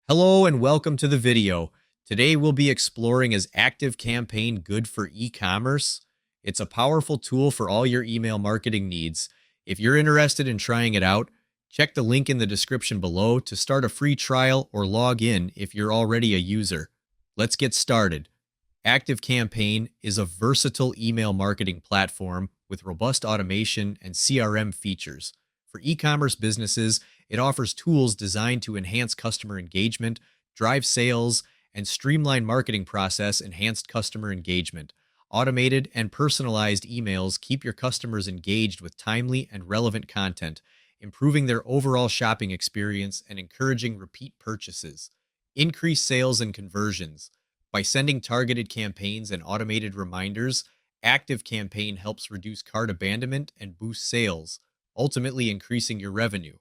Hello and welcome to the video. Today we'll be exploring is ActiveCampaign good for e-commerce? It's a powerful tool for all your email marketing needs. If you're interested in trying it out, check the link in the description below to start a free trial or log in if you're already a user. Let's get started. ActiveCampaign is a versatile email marketing platform with robust automation and CRM features. For e-commerce businesses, it offers tools designed to enhance customer engagement, drive sales, and streamline marketing process, enhanced customer engagement. Automated and personalized emails keep your customers engaged with timely and relevant content, improving their overall shopping experience and encouraging repeat purchases. Increase sales and conversions. By sending targeted campaigns and automated reminders, ActiveCampaign helps reduce cart abandonment and boost sales, ultimately increasing your revenue.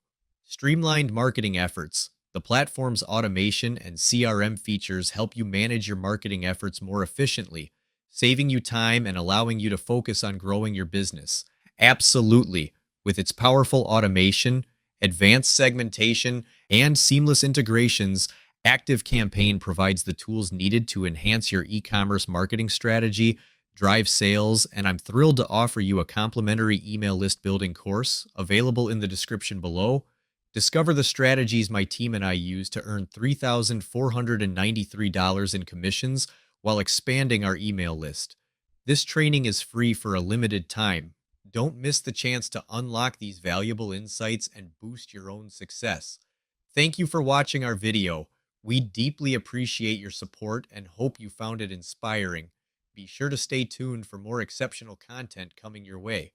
Streamlined marketing efforts. The platform's automation and CRM features help you manage your marketing efforts more efficiently, saving you time and allowing you to focus on growing your business. Absolutely. With its powerful automation, advanced segmentation, and seamless integrations, ActiveCampaign provides the tools needed to enhance your e-commerce marketing strategy, drive sales, and I'm thrilled to offer you a complimentary email list building course available in the description below. Discover the strategies my team and I use to earn $3,493 in commissions while expanding our email list. This training is free for a limited time. Don't miss the chance to unlock these valuable insights and boost your own success. Thank you for watching our video. We deeply appreciate your support and hope you found it inspiring. Be sure to stay tuned for more exceptional content coming your way.